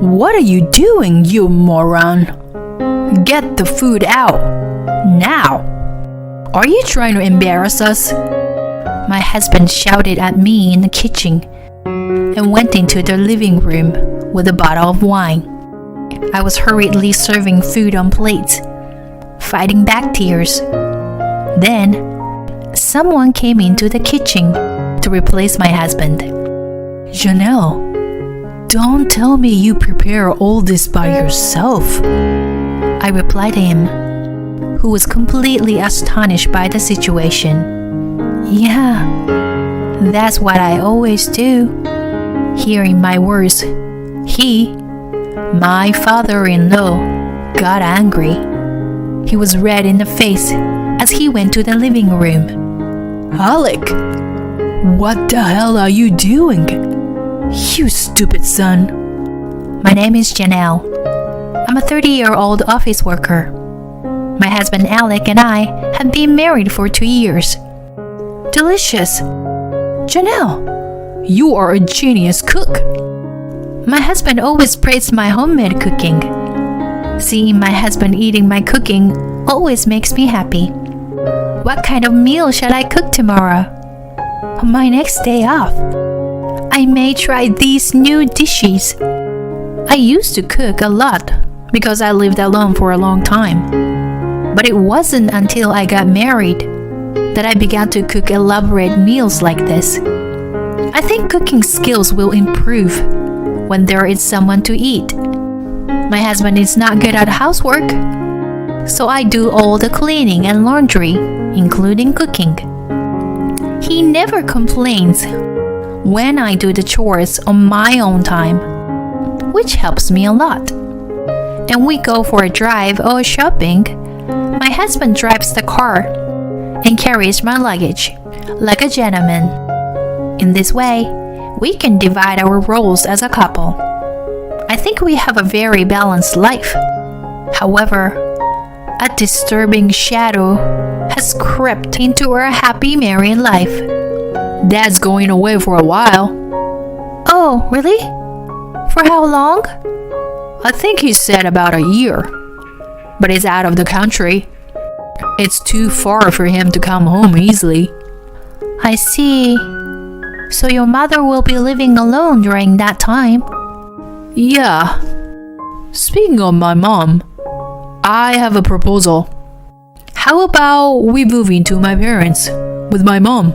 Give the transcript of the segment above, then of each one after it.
What are you doing, you moron? Get the food out, now! Are you trying to embarrass us? My husband shouted at me in the kitchen and went into the living room with a bottle of wine. I was hurriedly serving food on plates, fighting back tears. Then, someone came into the kitchen to replace my husband. Janelle, don't tell me you prepare all this by yourself. I replied to him, who was completely astonished by the situation. Yeah, that's what I always do. Hearing my words, my father-in-law, got angry. He was red in the face as he went to the living room. Alec, what the hell are you doing? You stupid son. My name is Janelle. I'm a 30-year-old office worker. My husband Alec and I have been married for 2 years. Delicious. Janelle, you are a genius cook. My husband always praised my homemade cooking. Seeing my husband eating my cooking always makes me happy. What kind of meal shall I cook tomorrow? On my next day off, I may try these new dishes. I used to cook a lot because I lived alone for a long time. But it wasn't until I got married that I began to cook elaborate meals like this. I think cooking skills will improve when there is someone to eat. My husband is not good at housework, so I do all the cleaning and laundry, including cooking. He never complains when I do the chores on my own time, which helps me a lot. And we go for a drive or shopping. My husband drives the car and carries my luggage like a gentleman. In this way, we can divide our roles as a couple. I think we have a very balanced life. However, a disturbing shadow has crept into our happy married life. Dad's going away for a while. Oh, really? For how long? I think he said about a year. But he's out of the country. It's too far for him to come home easily. I see. So your mother will be living alone during that time? Yeah. Speaking of my mom, I have a proposal. How about we move into my parents with my mom?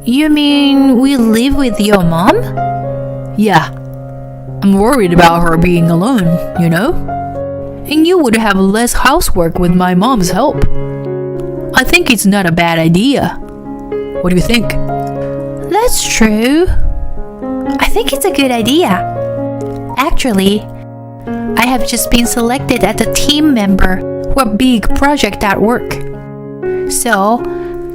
You mean we live with your mom? Yeah. I'm worried about her being alone, you know? And you would have less housework with my mom's help. I think it's not a bad idea. What do you think? That's true. I think it's a good idea. Actually, I have just been selected as a team member for a big project at work. So,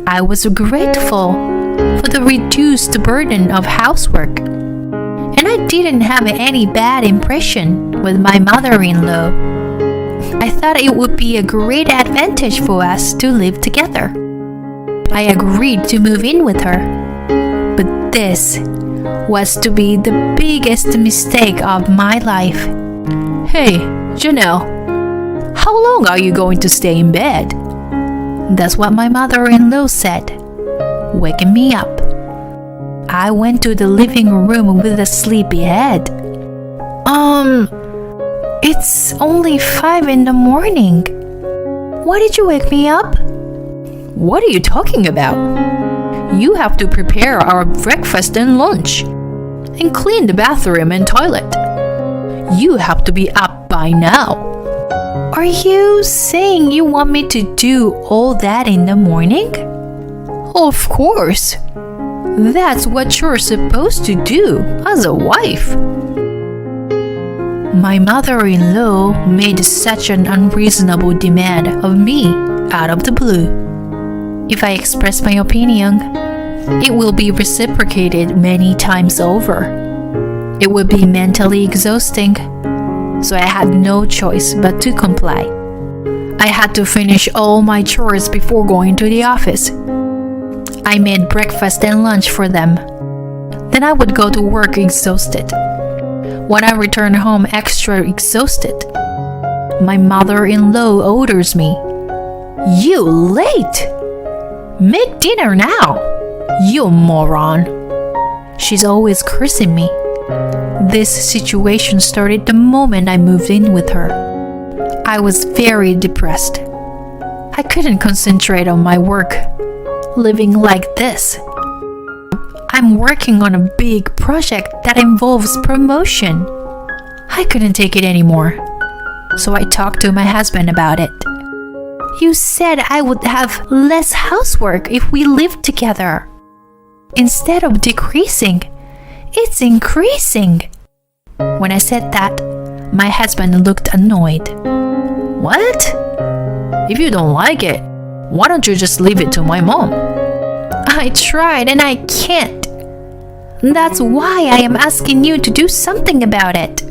I was grateful for the reduced burden of housework. And I didn't have any bad impression with my mother-in-law. I thought it would be a great advantage for us to live together. I agreed to move in with her. But this was to be the biggest mistake of my life. Hey, Janelle, how long are you going to stay in bed? That's what my mother-in-law said, waking me up. I went to the living room with a sleepy head. It's only 5 in the morning. Why did you wake me up? What are you talking about? You have to prepare our breakfast and lunch, and clean the bathroom and toilet. You have to be up by now. Are you saying you want me to do all that in the morning? Of course. That's what you're supposed to do as a wife. My mother-in-law made such an unreasonable demand of me out of the blue. If I express my opinion, it will be reciprocated many times over. It would be mentally exhausting, so I had no choice but to comply. I had to finish all my chores before going to the office. I made breakfast and lunch for them. Then I would go to work exhausted. When I return home extra exhausted, my mother-in-law orders me, "You late! Make dinner now, you moron." She's always cursing me. This situation started the moment I moved in with her. I was very depressed. I couldn't concentrate on my work, living like this. I'm working on a big project that involves promotion. I couldn't take it anymore, so I talked to my husband about it. "You said I would have less housework if we lived together. Instead of decreasing, it's increasing." When I said that, my husband looked annoyed. "What? If you don't like it, why don't you just leave it to my mom?" "I tried and I can't. That's why I am asking you to do something about it."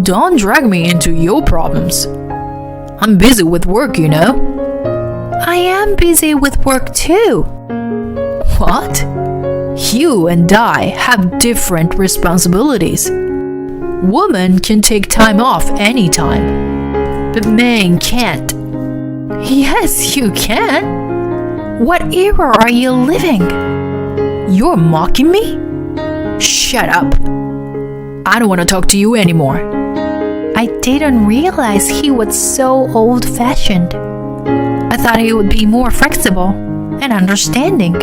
"Don't drag me into your problems. I'm busy with work, you know." "I am busy with work too." "What? You and I have different responsibilities. Women can take time off anytime, but men can't." "Yes, you can. What era are you living?" "You're mocking me? Shut up. I don't want to talk to you anymore." I didn't realize he was so old-fashioned. I thought he would be more flexible and understanding.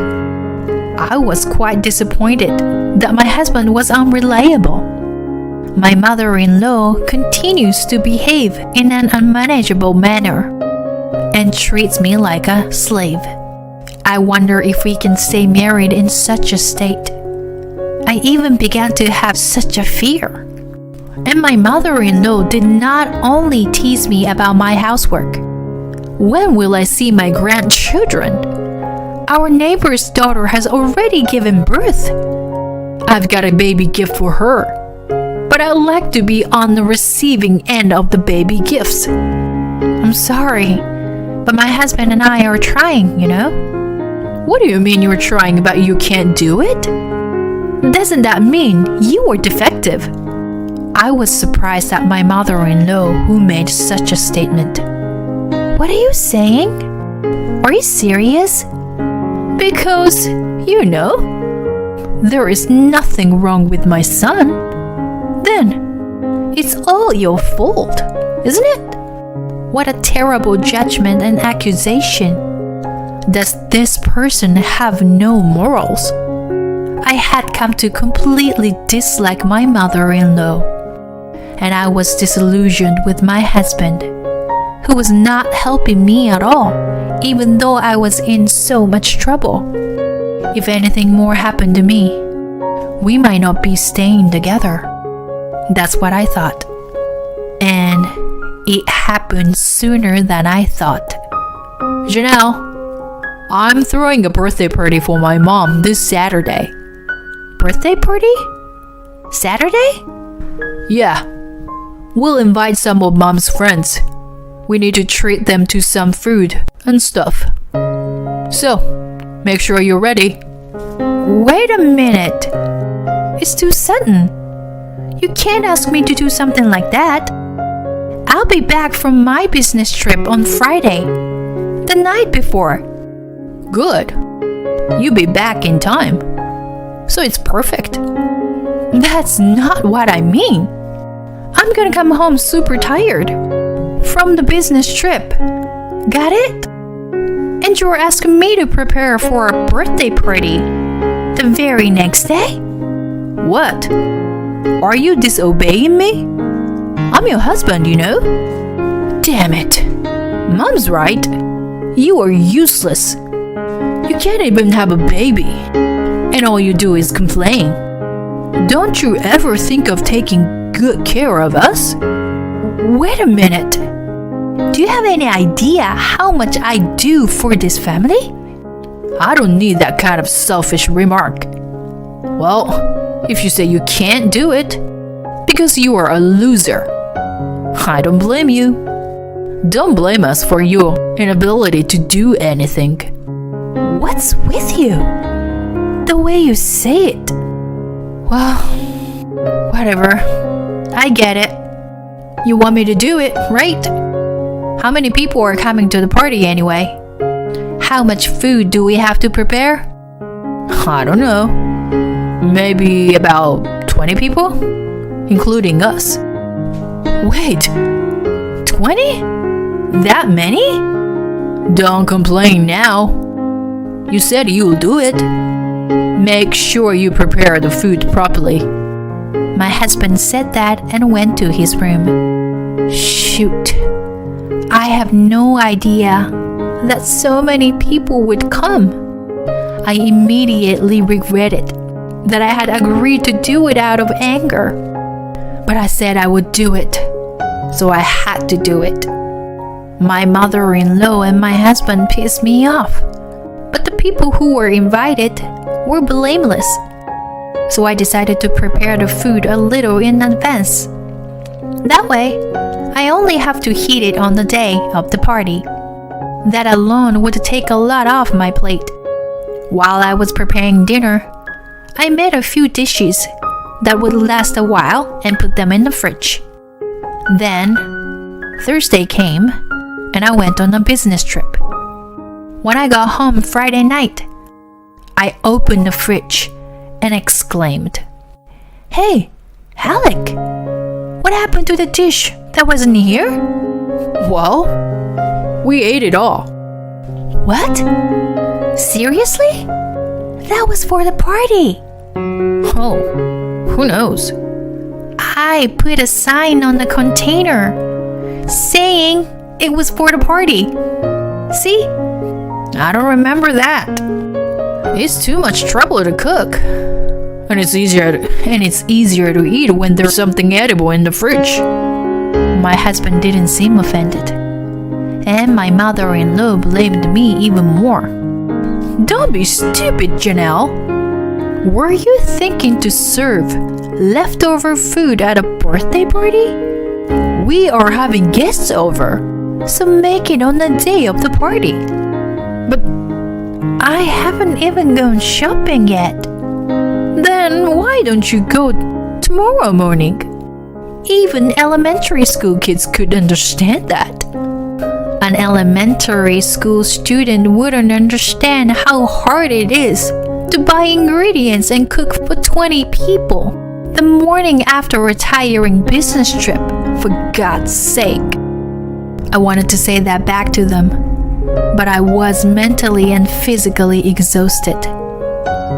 I was quite disappointed that my husband was unreliable. My mother-in-law continues to behave in an unmanageable manner and treats me like a slave. I wonder if we can stay married in such a state. I even began to have such a fear. And my mother-in-law did not only tease me about my housework. "When will I see my grandchildren? Our neighbor's daughter has already given birth. I've got a baby gift for her, but I'd like to be on the receiving end of the baby gifts." "I'm sorry, but my husband and I are trying, you know." "What do you mean you're trying but you can't do it? Doesn't that mean you were defective?" I was surprised at my mother-in-law who made such a statement. "What are you saying? Are you serious?" "Because, you know, there is nothing wrong with my son. Then, it's all your fault, isn't it?" What a terrible judgment and accusation. Does this person have no morals? I had come to completely dislike my mother-in-law, and I was disillusioned with my husband, who was not helping me at all, even though I was in so much trouble. If anything more happened to me, we might not be staying together. That's what I thought. And it happened sooner than I thought. "Janelle, I'm throwing a birthday party for my mom this Saturday." "Birthday party? Saturday?" "Yeah. We'll invite some of mom's friends. We need to treat them to some food and stuff. So, make sure you're ready." "Wait a minute. It's too sudden. You can't ask me to do something like that. I'll be back from my business trip on Friday, the night before." "Good. You'll be back in time. So it's perfect." "That's not what I mean. I'm gonna come home super tired from the business trip. Got it? And you're asking me to prepare for a birthday party the very next day?" "What? Are you disobeying me? I'm your husband, you know." "Damn it. Mom's right. You are useless. You can't even have a baby, and all you do is complain. Don't you ever think of taking good care of us?" "Wait a minute. Do you have any idea how much I do for this family?" "I don't need that kind of selfish remark." "Well, if you say you can't do it because you are a loser, I don't blame you. Don't blame us for your inability to do anything." "What's with you? The way you say it." "Well, whatever. I get it. You want me to do it, right? How many people are coming to the party anyway? How much food do we have to prepare? I don't know. Maybe about 20 people? Including us. Wait, 20? That many? Don't complain now. You said you'll do it. Make sure you prepare the food properly. My husband said that and went to his room. Shoot. I have no idea that so many people would come. I immediately regretted that I had agreed to do it out of anger. But I said I would do it, so I had to do it. My mother-in-law and my husband pissed me off, but the people who were invited were blameless. So I decided to prepare the food a little in advance. That way, I only have to heat it on the day of the party. That alone would take a lot off my plate. While I was preparing dinner, I made a few dishes that would last a while and put them in the fridge. Then, Thursday came and I went on a business trip. When I got home Friday night, I opened the fridge and exclaimed, "Hey, Alec, what happened to the dish that wasn't here?" "Well, we ate it all." "What? Seriously? That was for the party." "Oh, who knows? I put a sign on the container saying it was for the party. See? I don't remember that. It's too much trouble to cook. And it's easier to eat when there's something edible in the fridge." My husband didn't seem offended. And my mother-in-law blamed me even more. "Don't be stupid, Janelle. Were you thinking to serve leftover food at a birthday party? We are having guests over, so make it on the day of the party." "But I haven't even gone shopping yet." "Then why don't you go tomorrow morning?" Even elementary school kids could understand that. An elementary school student wouldn't understand how hard it is to buy ingredients and cook for 20 people the morning after a tiring business trip, for God's sake. I wanted to say that back to them, but I was mentally and physically exhausted.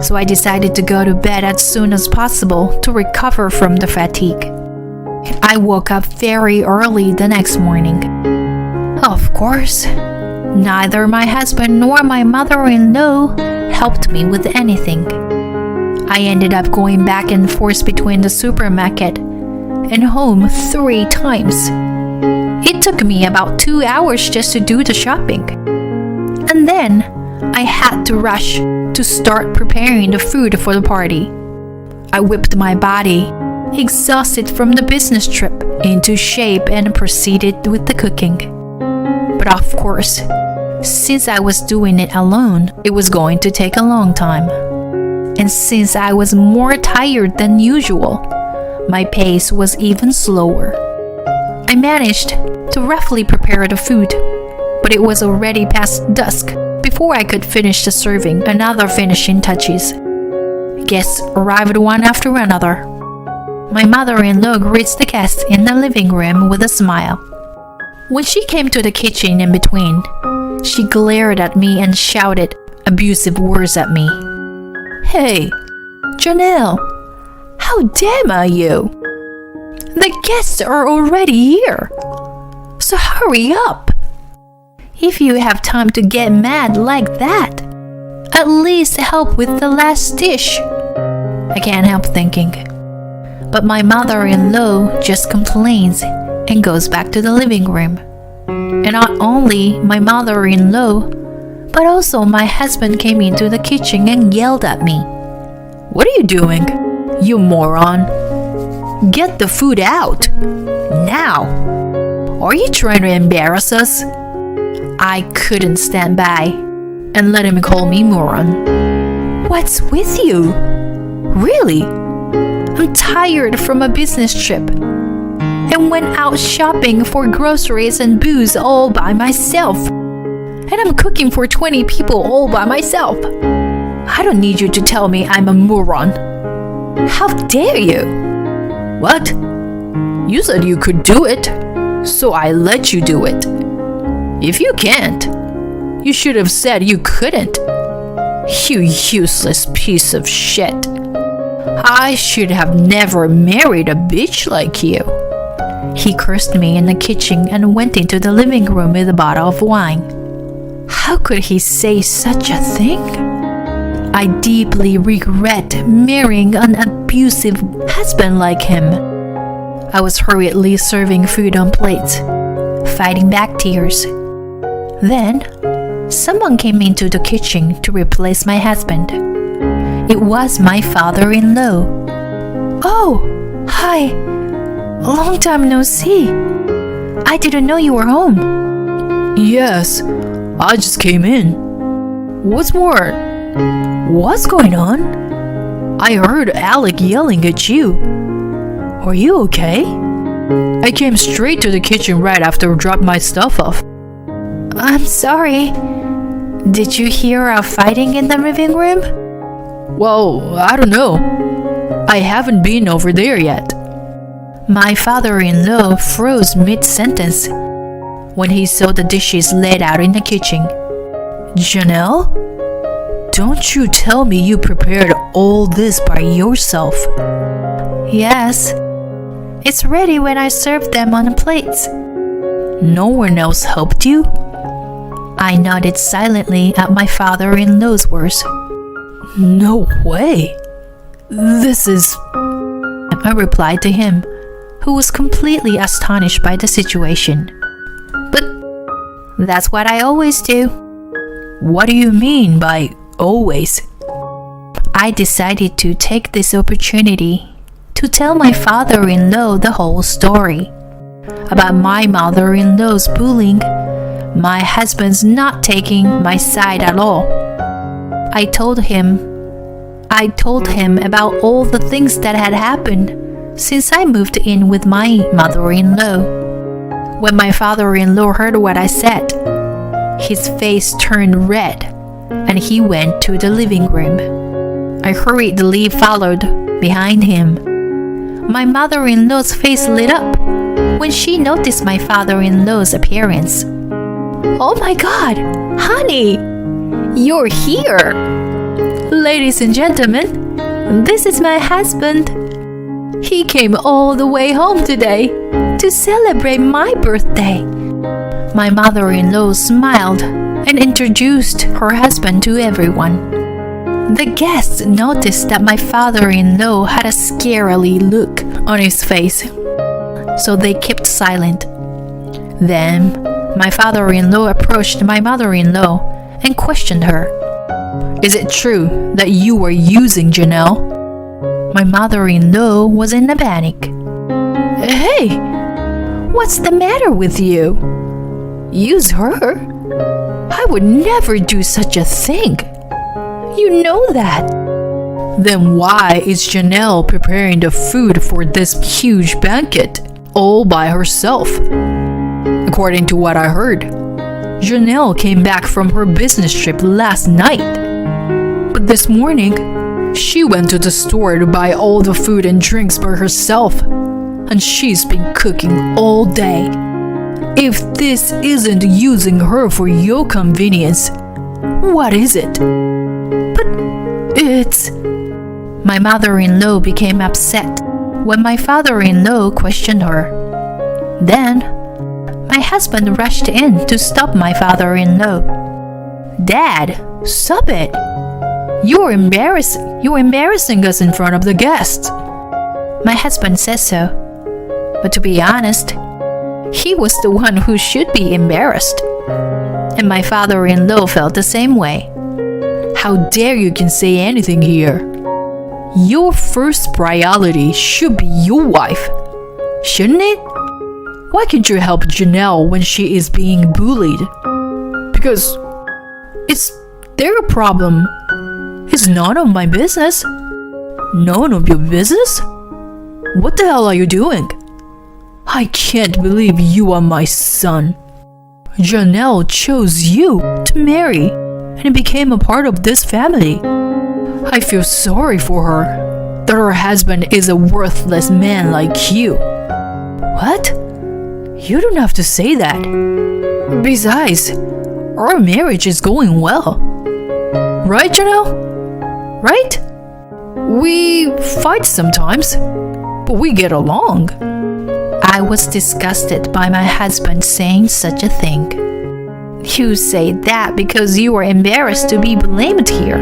So I decided to go to bed as soon as possible to recover from the fatigue. I woke up very early the next morning. Of course, neither my husband nor my mother-in-law helped me with anything. I ended up going back and forth between the supermarket and home 3 times. It took me about 2 hours just to do the shopping. And then I had to rush to start preparing the food for the party. I whipped my body, exhausted from the business trip, into shape and proceeded with the cooking. But of course, since I was doing it alone, it was going to take a long time. And since I was more tired than usual, my pace was even slower. I managed to roughly prepare the food, but it was already past dusk before I could finish the serving and other finishing touches. Guests arrived one after another. My mother-in-law greets the guests in the living room with a smile. When she came to the kitchen in between, she glared at me and shouted abusive words at me. "Hey, Janelle, how damn are you? The guests are already here, so hurry up. If you have time to get mad like that, at least help with the last dish." I can't help thinking. But my mother-in-law just complains and goes back to the living room. And not only my mother-in-law, but also my husband came into the kitchen and yelled at me. "What are you doing, you moron? Get the food out, now. Are you trying to embarrass us?" I couldn't stand by and let him call me moron. "What's with you? Really? I'm tired from a business trip. and went out shopping for groceries and booze all by myself. And I'm cooking for 20 people all by myself. I don't need you to tell me I'm a moron. How dare you? What? You said you could do it, so I let you do it. If you can't, you should have said you couldn't. You useless piece of shit. I should have never married a bitch like you. He cursed me in the kitchen and went into the living room with a bottle of wine. How could he say such a thing? I deeply regret marrying an abusive husband like him. I was hurriedly serving food on plates, fighting back tears. Then, someone came into the kitchen to replace my husband. It was my father-in-law. Oh, hi. Long time no see. I didn't know you were home. Yes, I just came in. What's more? What's going on? I heard Alec yelling at you. Are you okay? I came straight to the kitchen right after I dropped my stuff off. I'm sorry. Did you hear our fighting in the living room? Well, I don't know. I haven't been over there yet. My father-in-law froze mid-sentence when he saw the dishes laid out in the kitchen. Janelle? Don't you tell me you prepared all this by yourself? Yes. It's ready when I served them on the plates. No one else helped you? I nodded silently at my father-in-law's words. No way. This is... I replied to him, who was completely astonished by the situation. But that's what I always do. What do you mean by always? I decided to take this opportunity to tell my father-in-law the whole story. About my mother-in-law's bullying, my husband's not taking my side at all. I told him about all the things that had happened since I moved in with my mother-in-law. When my father-in-law heard what I said, his face turned red and he went to the living room. I hurriedly followed behind him. My mother-in-law's face lit up when she noticed my father-in-law's appearance. Oh my God, honey, you're here! Ladies and gentlemen, this is my husband. He came all the way home today to celebrate my birthday. My mother-in-law smiled and introduced her husband to everyone. The guests noticed that my father-in-law had a scarily look on his face, so they kept silent. Then, my father-in-law approached my mother-in-law and questioned her. Is it true that you were using Janelle? My mother-in-law was in a panic. Hey, what's the matter with you? Use her? I would never do such a thing. You know that. Then why is Janelle preparing the food for this huge banquet all by herself? According to what I heard, Janelle came back from her business trip last night. But this morning, she went to the store to buy all the food and drinks by herself, and she's been cooking all day. If this isn't using her for your convenience, what is it? But it's... My mother-in-law became upset when my father-in-law questioned her. Then, my husband rushed in to stop my father-in-law. Dad, stop it! You're embarrassing us in front of the guests. My husband says so. But to be honest, he was the one who should be embarrassed. And my father-in-law felt the same way. How dare you can say anything here? Your first priority should be your wife, shouldn't it? Why can't you help Janelle when she is being bullied? Because it's their problem. It's none of my business. None of your business? What the hell are you doing? I can't believe you are my son. Janelle chose you to marry and became a part of this family. I feel sorry for her, that her husband is a worthless man like you. What? You don't have to say that. Besides, our marriage is going well. Right, Janelle? Right? We fight sometimes, but we get along. I was disgusted by my husband saying such a thing. You say that because you are embarrassed to be blamed here.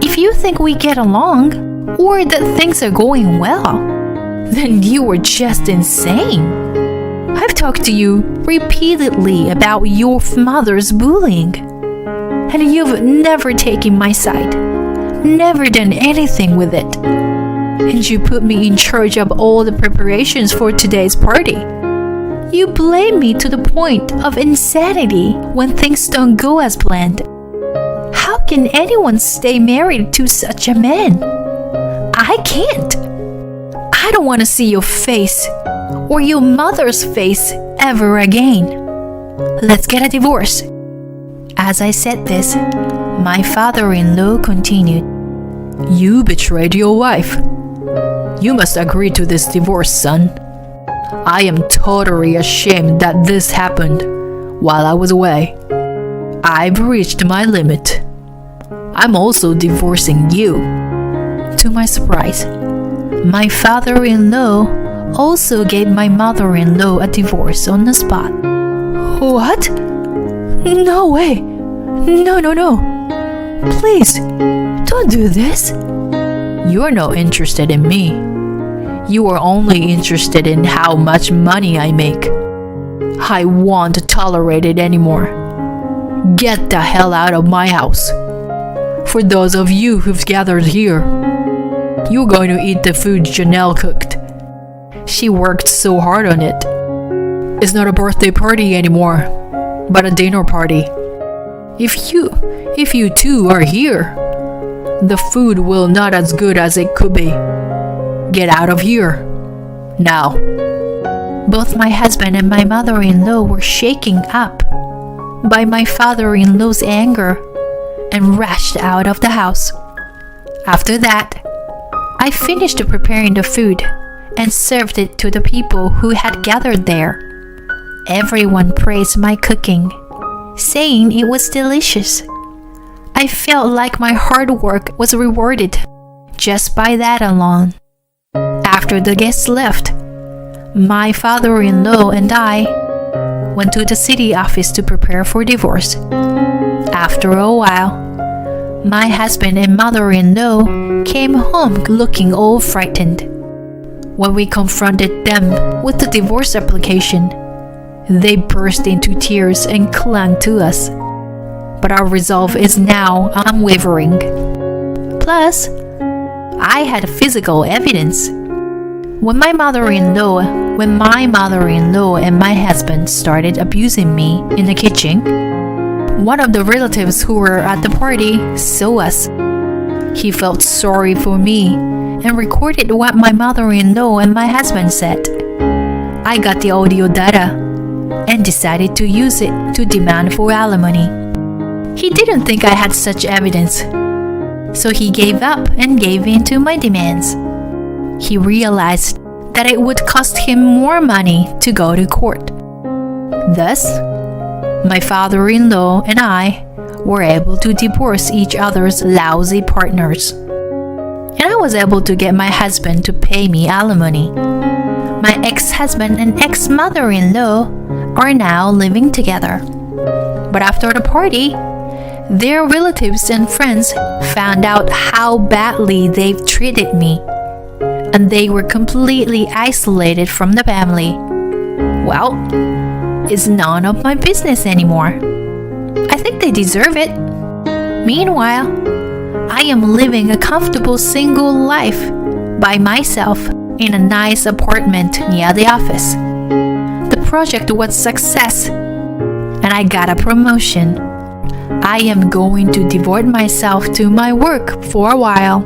If you think we get along, or that things are going well, then you are just insane. I've talked to you repeatedly about your mother's bullying, and you've never taken my side, never done anything with it. And you put me in charge of all the preparations for today's party. You blame me to the point of insanity when things don't go as planned. How can anyone stay married to such a man? I can't. I don't want to see your face or your mother's face ever again. Let's get a divorce. As I said this, my father-in-law continued. You betrayed your wife. You must agree to this divorce, son. I am totally ashamed that this happened while I was away. I've reached my limit. I'm also divorcing you. To my surprise, my father-in-law also gave my mother-in-law a divorce on the spot. What? No way. No. Please, don't do this. You're not interested in me. You are only interested in how much money I make. I won't tolerate it anymore. Get the hell out of my house. For those of you who've gathered here, you're going to eat the food Janelle cooked. She worked so hard on it. It's not a birthday party anymore, but a dinner party. If you two are here, the food will not as good as it could be. Get out of here. Now. Both my husband and my mother-in-law were shaken up by my father-in-law's anger and rushed out of the house. After that, I finished preparing the food and served it to the people who had gathered there. Everyone praised my cooking, saying it was delicious. I felt like my hard work was rewarded just by that alone. After the guests left, my father-in-law and I went to the city office to prepare for divorce. After a while, my husband and mother-in-law came home looking all frightened. When we confronted them with the divorce application, they burst into tears and clung to us. But our resolve is now unwavering. Plus, I had physical evidence. When my mother-in-law and my husband started abusing me in the kitchen, one of the relatives who were at the party saw us. He felt sorry for me and recorded what my mother-in-law and my husband said. I got the audio data and decided to use it to demand for alimony. He didn't think I had such evidence, so he gave up and gave in to my demands. He realized that it would cost him more money to go to court. Thus, my father-in-law and I were able to divorce each other's lousy partners. And I was able to get my husband to pay me alimony. My ex-husband and ex-mother-in-law are now living together. But after the party, their relatives and friends found out how badly they've treated me, and they were completely isolated from the family. Well, it's none of my business anymore. I think they deserve it. Meanwhile, I am living a comfortable single life by myself in a nice apartment near the office. The project was a success, and I got a promotion. I am going to devote myself to my work for a while.